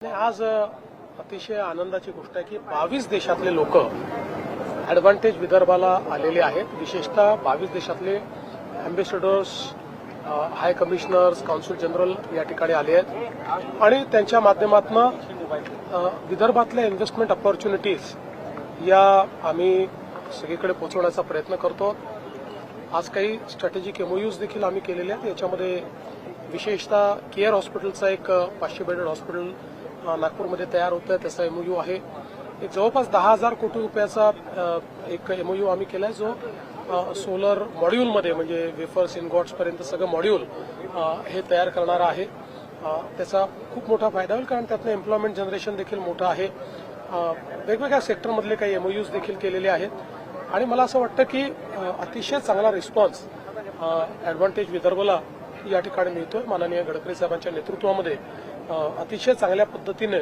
आज अतिशय आनंदाची गोष्ट आहे की 22 देशातले लोक ॲडव्हान्टेज विदर्भाला आलेले आहेत. विशेषतः 22 देशातले अँबॅसेडर्स, हाय कमिशनर्स, कौन्सिल जनरल या ठिकाणी आले आहेत आणि त्यांच्या माध्यमातून विदर्भातल्या इन्व्हेस्टमेंट ऑपॉर्च्युनिटीज या आम्ही सगळीकडे पोहोचवण्याचा प्रयत्न करतो. आज काही स्ट्रॅटेजिक एमओयूज देखील आम्ही केलेले आहेत. याच्यामध्ये विशेषतः केअर हॉस्पिटलचा एक 500 बेडेड हॉस्पिटल नागपूरमध्ये तयार होतं आहे, त्याचा एमओयू आहे. एक जवळपास 10,000 कोटी रुपयाचा एक एमओयू आम्ही केला आहे, जो सोलर मॉड्यूलमध्ये म्हणजे वेफर्स इनगॉट्सपर्यंत सगळं मॉड्यूल हे तयार करणारा आहे. त्याचा खूप मोठा फायदा होईल, कारण त्यातनं एम्प्लॉयमेंट जनरेशन देखील मोठं आहे. वेगवेगळ्या सेक्टरमधले काही एमओयूज देखील केलेले आहेत आणि मला असं वाटतं की अतिशय चांगला रिस्पॉन्स ॲडव्हान्टेज विदर्भला या ठिकाणी मिळतोय. माननीय गडकरी साहेबांच्या नेतृत्वामध्ये अतिशय चांगल्या पद्धतीने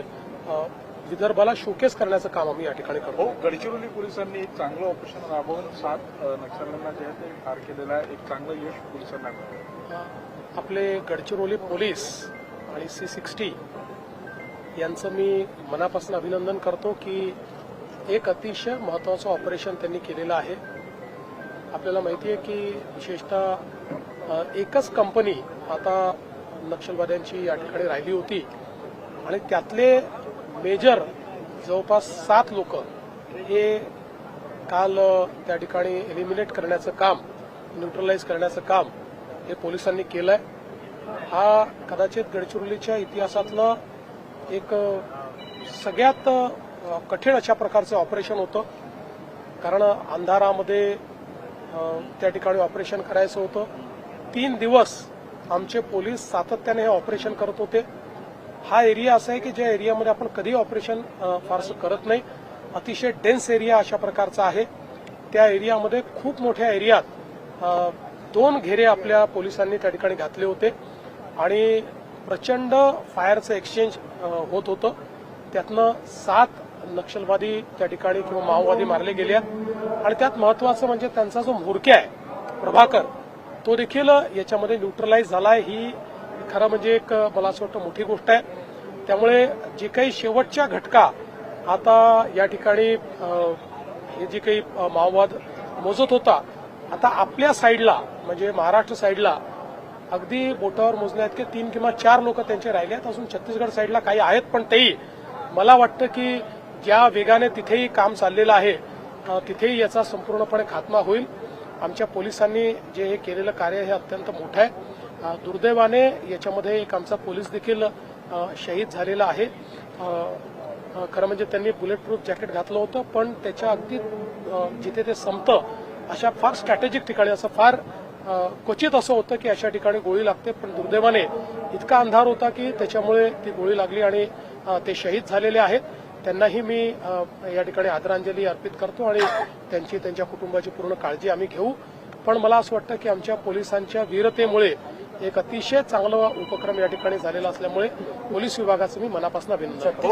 विदर्भाला शोकेस करण्याचं काम आम्ही या ठिकाणी करतो. गडचिरोली पोलिसांनी एक चांगलं ऑपरेशन राबवून 7 नक्षल्यांना जे आहे ते ठार केलेलं आहे. एक चांगलं यश पोलिसांना मिळालं. आपले गडचिरोली पोलीस आणि C60 यांचं मी मनापासून अभिनंदन करतो की एक अतिशय महत्वाचं ऑपरेशन त्यांनी केलेलं आहे. आपल्याला माहिती आहे की विशेषतः एकच कंपनी आता नक्षलवाद्यांची या ठिकाणी राहिली होती आणि त्यातले मेजर जवळपास 7 लोक हे काल त्या ठिकाणी एलिमिनेट करण्याचं काम, न्यूट्रलाइज करण्याचं काम हे पोलिसांनी केलंय. हा कदाचित गडचिरोलीच्या इतिहासातलं एक सगळ्यात कठीण अशा प्रकारचं ऑपरेशन होतं, कारण अंधारामध्ये त्या ठिकाणी ऑपरेशन करायचं होतं. 3 दिवस आमचे पोलीस सातत्याने हे ऑपरेशन करत होते. हा एरिया असा आहे की ज्या एरियामध्ये आपण कधी ऑपरेशन फारसं करत नाही. अतिशय डेन्स एरिया अशा प्रकारचा आहे. त्या एरियामध्ये खूप मोठ्या एरियात 2 घेरे आपल्या पोलिसांनी त्या ठिकाणी घातले होते आणि प्रचंड फायरचं एक्सचेंज होत होतं. त्यातनं 7 नक्षलवादी त्या ठिकाणी किंवा माओवादी मारले गेले आणि त्यात महत्वाचं म्हणजे त्यांचा जो म्होरक्या आहे प्रभाकर, तो देखील याच्यामध्ये न्यूट्रलाइज झालाय. ही खरं म्हणजे एक मला असं वाटतं मोठी गोष्ट आहे. त्यामुळे जे काही शेवटच्या घटका आता या ठिकाणी हे जे काही माओवाद मोजत होता, आता आपल्या साईडला म्हणजे महाराष्ट्र साईडला अगदी बोटावर मोजण्यात की 3 किंवा 4 लोक त्यांचे राहिले आहेत. अजून छत्तीसगड साईडला काही आहेत, पण तेही मला वाटतं की ज्या वेगाने तिथेही काम चाललेलं आहे तिथेही याचा संपूर्णपणे खात्मा होईल. आमच्या पोलिसांनी जे हे केलेलं कार्य हे अत्यंत मोठं आहे. दुर्दैवाने याच्यामध्ये एक आमचा पोलीस देखील शहीद झालेला आहे. खरं म्हणजे त्यांनी बुलेट प्रूफ जॅकेट घातलं होतं, पण त्याच्या अगदी जिथे ते संपतं अशा फार स्ट्रॅटेजिक ठिकाणी, असं फार क्वचित असं होतं की अशा ठिकाणी गोळी लागते, पण दुर्दैवाने इतका अंधार होता की त्याच्यामुळे ती गोळी लागली आणि ते शहीद झालेले आहेत. त्यांनाही मी या ठिकाणी आदरांजली अर्पित करतो आणि त्यांच्या कुटुंबाची पूर्ण काळजी आम्ही घेऊ. पण मला असं वाटतं की आमच्या पोलिसांच्या वीरतेमुळे एक अतिशय चांगला उपक्रम या ठिकाणी झालेला असल्यामुळे पोलीस विभागाचं मी मनापासून अभिनंदन करतो.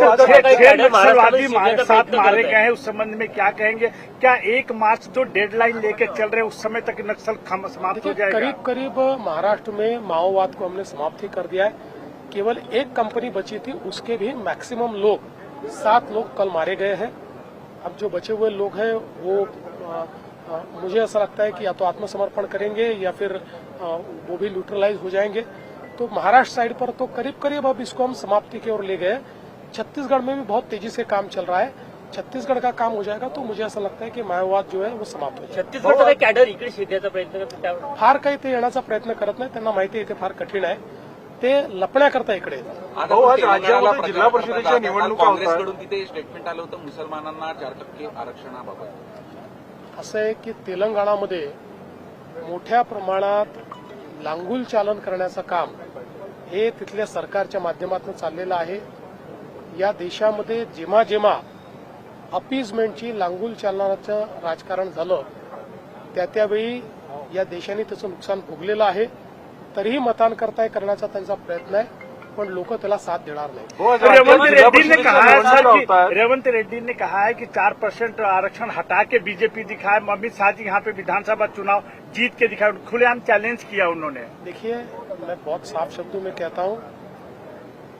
नक्सलवादी 7 मारे गए हैं, उस संबंध में क्या कहेंगे? क्या 1 मार्च जो डेडलाइन लेके चल रहे उस समय तक नक्सल समाप्त हो जाएगा? करीब करीब महाराष्ट्र में माओवाद को हमने समाप्त ही कर दिया है. केवल एक कंपनी बची थी, उसके भी मैक्सिमम लोग 7 लोग कल मारे गए हैं. अब जो बचे हुए लोग हैं वो मुझे ऐसा लगता है कि या तो आत्मसमर्पण करेंगे या फिर वो भी न्यूट्रलाइज हो जाएंगे. तो महाराष्ट्र साइड पर तो करीब करीब अब इसको हम समाप्ति की ओर ले गए. छत्तीसगढ़ में भी बहुत तेजी से काम चल रहा है. छत्तीसगढ़ का काम हो जाएगा तो मुझे ऐसा लगता है की माओवाद जो आहे वो समाप्त होईल. छत्तीसगडचा काही कॅडर इकडे शेताचा प्रयत्न करतो, फार काही ते येण्याचा प्रयत्न करत नाही. त्यांना माहिती आहे ते फार कठीण आहे. ते लपण्याकरता इकडे आज राज्यामध्ये जिल्हा परिषदेच्या निवडणुका काँग्रेसकडून तिथे स्टेटमेंट आलं होतं मुसलमानांना 4% आरक्षणाबाबत. असं आहे की तेलंगणामध्ये मोठ्या प्रमाणात लांगुल चालन करण्याचं काम हे तिथल्या सरकारच्या माध्यमातून चाललेलं आहे. या देशामध्ये जेव्हा जेव्हा अपीजमेंटची लांगुल चालनाचं राजकारण झालं त्यावेळी या देशाने त्याचं नुकसान भोगलेलं आहे. तरीही मतांकरता करण्याचा त्यांचा प्रयत्न आहे, पण लोक त्याला साथ देणार नाही. रेवंत रेड्डी ने कहा है कि 4% आरक्षण हटा के बीजेपी दिखाए. अमित शाह जी यहाँ पे विधानसभा चुनाव जीत के दिखाए, खुलेआम चैलेंज किया उन्होंने. देखिए, मैं बहुत साफ शब्दों में कहता हूं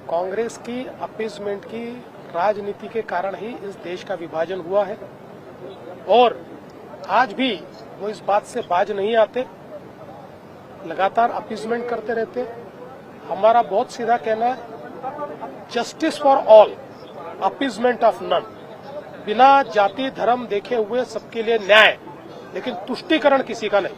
कांग्रेस की अपीजमेंट की राजनीति के कारण ही इस देश का विभाजन हुआ है और आज भी वो इस बात से बाज नहीं आते, लगातार अपीजमेंट करते रहते। हमारा बहुत सीधा कहना है, justice for all, appeasement of none. बिना जाति धर्म देखे हुए सबके लिए न्याय, लेकिन तुष्टीकरण किसी का नहीं।